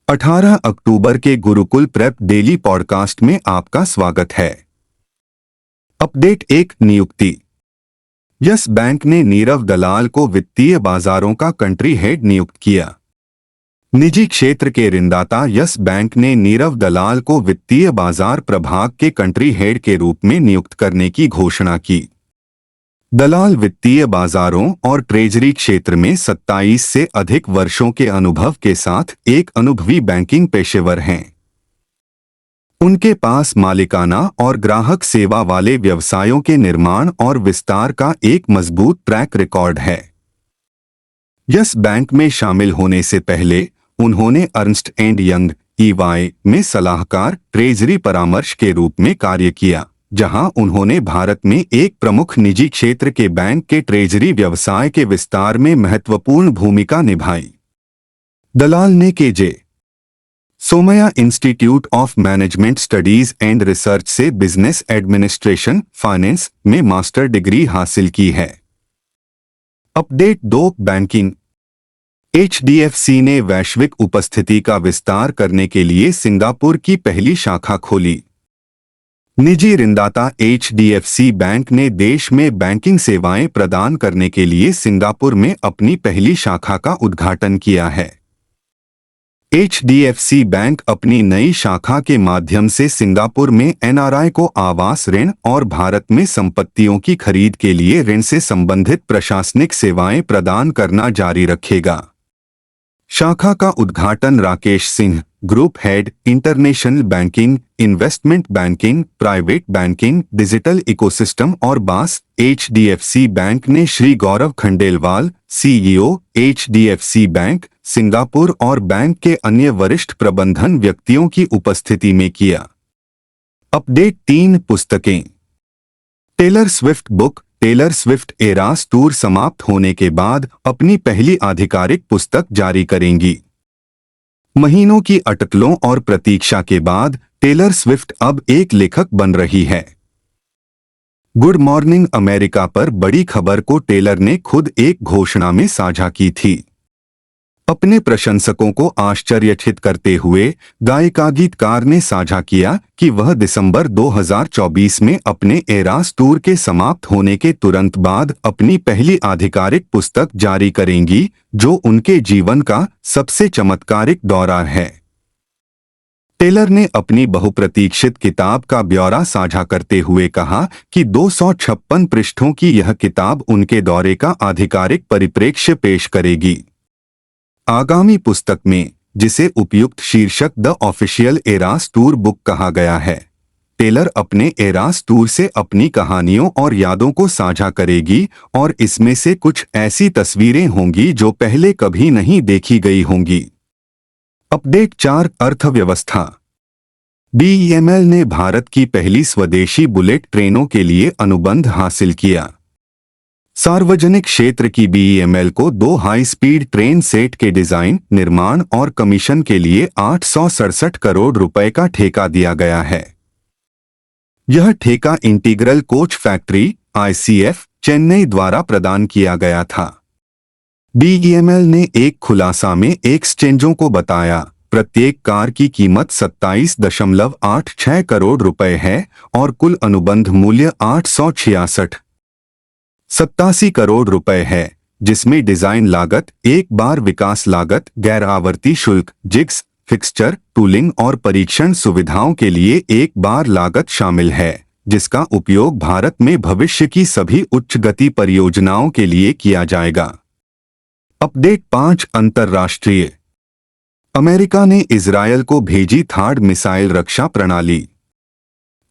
18 अक्टूबर के Gurukul prep daily podcast में आपका स्वागत है। अपडेट 1 नियुक्ति। यस बैंक ने नीरव दलाल को वित्तीय बाजारों का कंट्री हेड नियुक्त किया। निजी क्षेत्र के ऋणदाता यस बैंक ने नीरव दलाल को वित्तीय बाजार प्रभाग के कंट्री हेड के रूप में नियुक्त करने की घोषणा की। दलाल वित्तीय बाजारों और ट्रेजरी क्षेत्र में 27 से अधिक वर्षों के अनुभव के साथ एक अनुभवी बैंकिंग पेशेवर हैं। उनके पास मालिकाना और ग्राहक सेवा वाले व्यवसायों के निर्माण और विस्तार का एक मजबूत ट्रैक रिकॉर्ड है। यस बैंक में शामिल होने से पहले उन्होंने अर्न्स्ट एंड यंग (EY) में सलाहकार ट्रेजरी परामर्श के रूप में कार्य किया, जहां उन्होंने भारत में एक प्रमुख निजी क्षेत्र के बैंक के ट्रेजरी व्यवसाय के विस्तार में महत्वपूर्ण भूमिका निभाई। दलाल ने K J. Somaiya institute of management studies and research से बिजनेस एडमिनिस्ट्रेशन फाइनेंस में मास्टर डिग्री हासिल की है। Update 2 banking. HDFC ने वैश्विक उपस्थिति का विस्तार करने के लिए सिंगापुर की पहली शाखा खोली। निजी ऋणदाता HDFC बैंक ने देश में बैंकिंग सेवाएं प्रदान करने के लिए सिंगापुर में अपनी पहली शाखा का उद्घाटन किया है। HDFC बैंक अपनी नई शाखा के माध्यम से सिंगापुर में NRI को आवास ऋण और भारत में संपत्तियों की खरीद के लिए ऋण से संबंधित प्रशासनिक सेवाएं प्रदान करना जारी रखेगा। शाखा का उद्घाटन Rakesh Singh, group head international banking, investment banking, private banking, digital ecosystem और बास HDFC बैंक ने Shri Gaurav Khandelwal, CEO HDFC bank, Singapore और बैंक के अन्य वरिष्ठ प्रबंधन व्यक्तियों की उपस्थिति में किया। अपडेट 3 पुस्तकें। Taylor Swift book. Taylor Swift Eras tour समाप्त होने के बाद अपनी पहली आधिकारिक पुस्तक जारी करेंगी। महीनों की अटकलों और प्रतीक्षा के बाद टेलर स्विफ्ट अब एक लेखक बन रही है। गुड मॉर्निंग अमेरिका पर बड़ी खबर को टेलर ने खुद एक घोषणा में साझा की थी। अपने प्रशंसकों को आश्चर्यचकित करते हुए गायिका गीतकार ने साझा किया कि वह दिसंबर 2024 में अपने एरास टूर के समाप्त होने के तुरंत बाद अपनी पहली आधिकारिक पुस्तक जारी करेंगी, जो उनके जीवन का सबसे चमत्कारिक दौरा है। टेलर ने अपनी बहुप्रतीक्षित किताब का ब्यौरा साझा करते हुए कहा कि 256 पृष्ठों की यह किताब उनके दौरे का आधिकारिक परिप्रेक्ष्य पेश करेगी। आगामी पुस्तक में, जिसे उपयुक्त शीर्षक the official eras tour book कहा गया है, टेलर अपने एरास टूर से अपनी कहानियों और यादों को साझा करेगी और इसमें से कुछ ऐसी तस्वीरें होंगी जो पहले कभी नहीं देखी गई होंगी। अपडेट 4 अर्थव्यवस्था। BEML ने भारत की पहली स्वदेशी बुलेट ट्रेनों के लिए अनुबंध हासिल किया। सार्वजनिक क्षेत्र की BEML को 2 हाई स्पीड ट्रेन सेट के डिजाइन, निर्माण और कमीशन के लिए 867 करोड़ रुपए का ठेका दिया गया है। यह ठेका integral coach factory ICF Chennai द्वारा प्रदान किया गया था। BEML ने एक खुलासा में एक्सचेंजों को बताया, प्रत्येक कार की कीमत 27.86 करोड़ रुपए है और कुल अनुबंध मूल्य 886 करोड़ रुपए है, जिसमें डिजाइन लागत, एक बार विकास लागत, गैर आवर्ती शुल्क, जिग्स, फिक्सचर, टूलिंग और परीक्षण सुविधाओं के लिए एक बार लागत शामिल है, जिसका उपयोग भारत में भविष्य की सभी उच्च गति परियोजनाओं के लिए किया जाएगा। अपडेट 5 अंतर्राष्ट्रीय। अमेरिका ने इजरायल को भेजी थाड मिसाइल रक्षा प्रणाली।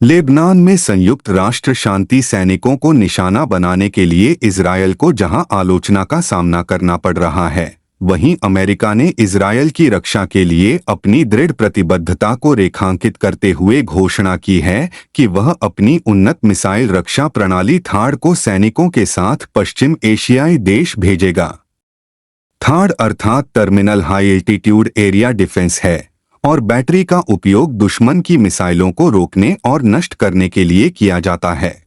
लेबनान में संयुक्त राष्ट्र शांति सैनिकों को निशाना बनाने के लिए इजरायल को जहां आलोचना का सामना करना पड़ रहा है, वहीं अमेरिका ने इजरायल की रक्षा के लिए अपनी दृढ़ प्रतिबद्धता को रेखांकित करते हुए घोषणा की है कि वह अपनी उन्नत मिसाइल रक्षा प्रणाली थाड को सैनिकों के साथ पश्चिम एशियाई देश भेजेगा। थाड अर्थात terminal high altitude area defence है और बैटरी का उपयोग दुश्मन की मिसाइलों को रोकने और नष्ट करने के लिए किया जाता है।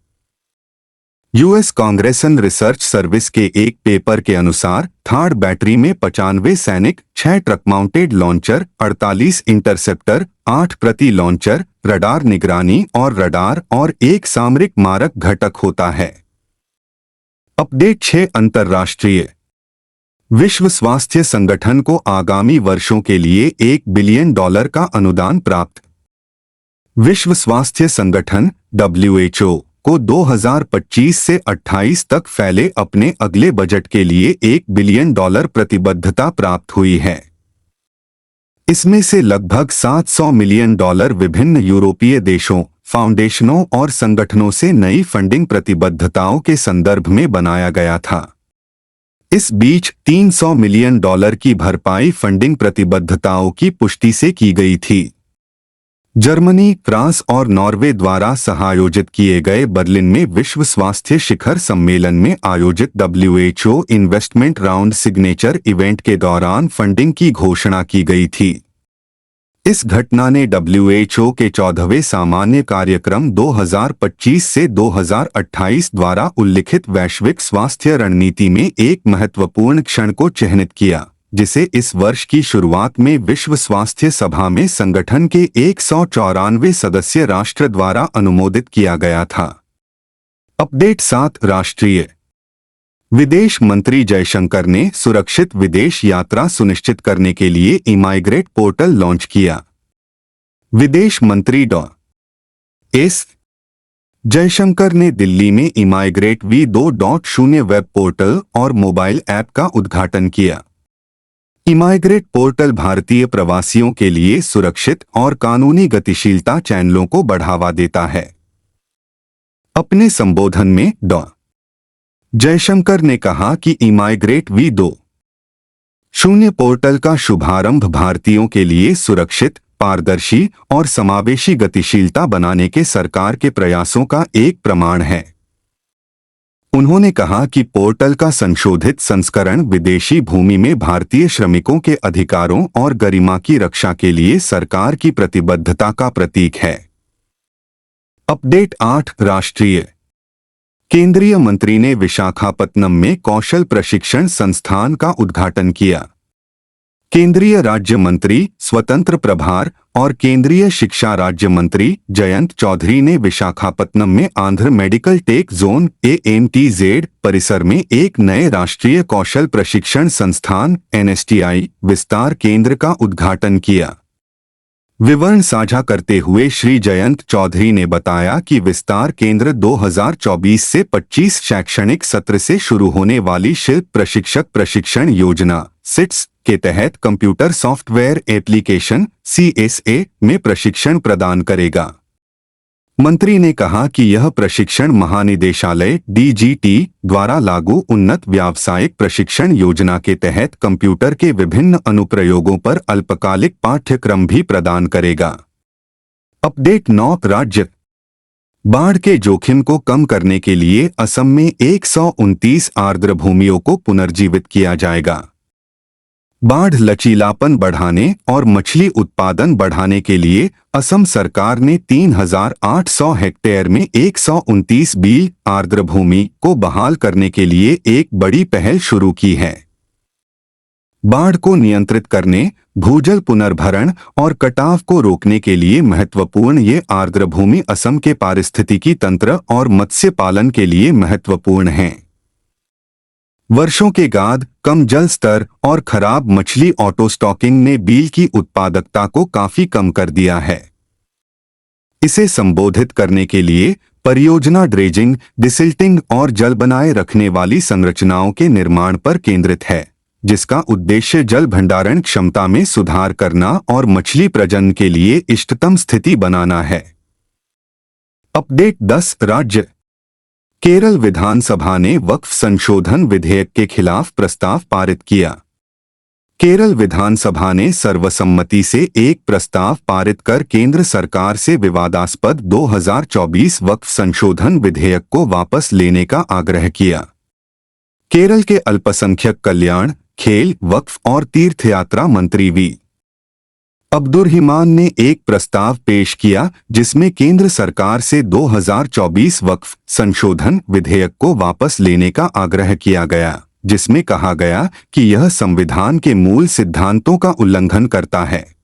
यूएस कांग्रेसन रिसर्च सर्विस के एक पेपर के अनुसार थार्ड बैटरी में 95 सैनिक, 6 ट्रक माउंटेड लॉन्चर, 48 इंटरसेप्टर, 8 प्रति लॉन्चर, रडार निगरानी और रडार और एक सामरिक मारक घटक होता है। अपडेट 6 अंतर्राष्ट्रीय। विश्व स्वास्थ्य संगठन को आगामी वर्षों के लिए $1 बिलियन का अनुदान प्राप्त। विश्व स्वास्थ्य संगठन WHO को 2025 से 28 तक फैले अपने अगले बजट के लिए $1 बिलियन प्रतिबद्धता प्राप्त हुई है। इसमें से लगभग $700 मिलियन विभिन्न यूरोपीय देशों, फाउंडेशनों और संगठनों से नई फंडिंग प्रतिबद्धताओं के संदर्भ में बनाया गया था। इस बीच $300 मिलियन की भरपाई फंडिंग प्रतिबद्धताओं की पुष्टि से की गई थी। जर्मनी, फ्रांस और नॉर्वे द्वारा सहआयोजित किए गए बर्लिन में विश्व स्वास्थ्य शिखर सम्मेलन में आयोजित WHO investment round signature event के दौरान फंडिंग की घोषणा की गई थी। इस घटना ने WHO के 14वें सामान्य कार्यक्रम 2025 से 2028 द्वारा उल्लिखित वैश्विक स्वास्थ्य रणनीति में एक महत्वपूर्ण क्षण को चिह्नित किया, जिसे इस वर्ष की शुरुआत में विश्व स्वास्थ्य सभा में संगठन के 194 सदस्य राष्ट्र द्वारा अनुमोदित किया गया था। अपडेट 7 राष्ट्रीय। विदेश मंत्री जयशंकर ने सुरक्षित विदेश यात्रा सुनिश्चित करने के लिए इमाइग्रेट पोर्टल लॉन्च किया। विदेश मंत्री डॉ.एस. जयशंकर ने दिल्ली में इमाइग्रेट V2.0 वेब पोर्टल और मोबाइल ऐप का उद्घाटन किया। इमाइग्रेट पोर्टल भारतीय प्रवासियों के लिए सुरक्षित और कानूनी गतिशीलता चैनलों को बढ़ावा देता है। अपने संबोधन में डॉ. जयशंकर ने कहा कि इमाइग्रेट V2.0 पोर्टल का शुभारंभ भारतीयों के लिए सुरक्षित, पारदर्शी और समावेशी गतिशीलता बनाने के सरकार के प्रयासों का एक प्रमाण है। उन्होंने कहा कि पोर्टल का संशोधित संस्करण विदेशी भूमि में भारतीय श्रमिकों के अधिकारों और गरिमा की रक्षा के लिए सरकार की प्रतिबद्धता का प्रतीक है। अपडेट 8 राष्ट्रीय। केंद्रीय मंत्री ने विशाखापत्तनम में कौशल प्रशिक्षण संस्थान का उद्घाटन किया। केंद्रीय राज्य मंत्री, स्वतंत्र प्रभार और केंद्रीय शिक्षा राज्य मंत्री जयंत चौधरी ने विशाखापत्तनम में Andhra medical take zone AMTZ परिसर में एक नए राष्ट्रीय कौशल प्रशिक्षण संस्थान NSTI विस्तार केंद्र का उद्घाटन किया। विवरण साझा करते हुए श्री जयंत चौधरी ने बताया कि विस्तार केंद्र 2024 से 25 शैक्षणिक सत्र से शुरू होने वाली शिल्प प्रशिक्षक प्रशिक्षण योजना SITS के तहत कंप्यूटर सॉफ्टवेयर एप्लीकेशन CSA में प्रशिक्षण प्रदान करेगा। मंत्री ने कहा कि यह प्रशिक्षण महानिदेशालय DGT द्वारा लागू उन्नत व्यावसायिक प्रशिक्षण योजना के तहत कंप्यूटर के विभिन्न अनुप्रयोगों पर अल्पकालिक पाठ्यक्रम भी प्रदान करेगा। अपडेट 9 राज्य। बाढ़ के जोखिम को कम करने के लिए असम में 129 आर्द्र भूमियों को पुनर्जीवित किया जाएगा। बाढ़ लचीलापन बढ़ाने और मछली उत्पादन बढ़ाने के लिए असम सरकार ने 3,800 हेक्टेयर में 129 बील आर्द्र भूमि को बहाल करने के लिए एक बड़ी पहल शुरू की है। बाढ़ को नियंत्रित करने, भूजल पुनर्भरण और कटाव को रोकने के लिए महत्वपूर्ण ये आर्द्र भूमि असम के पारिस्थितिकी तंत्र और मत्स्य पालन के लिए महत्वपूर्ण है। वर्षों के बाद कम जल स्तर और खराब मछली ऑटो स्टॉकिंग ने बील की उत्पादकता को काफी कम कर दिया है। इसे संबोधित करने के लिए परियोजना ड्रेजिंग, डिसिल्टिंग और जल बनाए रखने वाली संरचनाओं के निर्माण पर केंद्रित है, जिसका उद्देश्य जल भंडारण क्षमता में सुधार करना और मछली प्रजनन के लिए इष्टतम स्थिति बनाना है। अपडेट 10 राज्य। केरल विधानसभा ने वक्फ संशोधन विधेयक के खिलाफ प्रस्ताव पारित किया। केरल विधानसभा ने सर्वसम्मति से एक प्रस्ताव पारित कर केंद्र सरकार से विवादास्पद 2024 वक्फ संशोधन विधेयक को वापस लेने का आग्रह किया। केरल के अल्पसंख्यक कल्याण, खेल, वक्फ और तीर्थयात्रा मंत्री वी अब्दुर्रहिमान ने एक प्रस्ताव पेश किया जिसमें केंद्र सरकार से 2024 वक्फ संशोधन विधेयक को वापस लेने का आग्रह किया गया, जिसमें कहा गया कि यह संविधान के मूल सिद्धांतों का उल्लंघन करता है।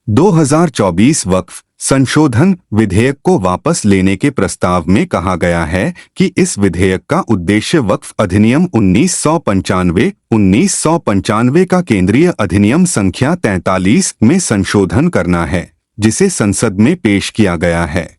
2024 वक्फ संशोधन विधेयक को वापस लेने के प्रस्ताव में कहा गया है कि इस विधेयक का उद्देश्य वक्फ अधिनियम 1995 का केंद्रीय अधिनियम संख्या 43 में संशोधन करना है, जिसे संसद में पेश किया गया है।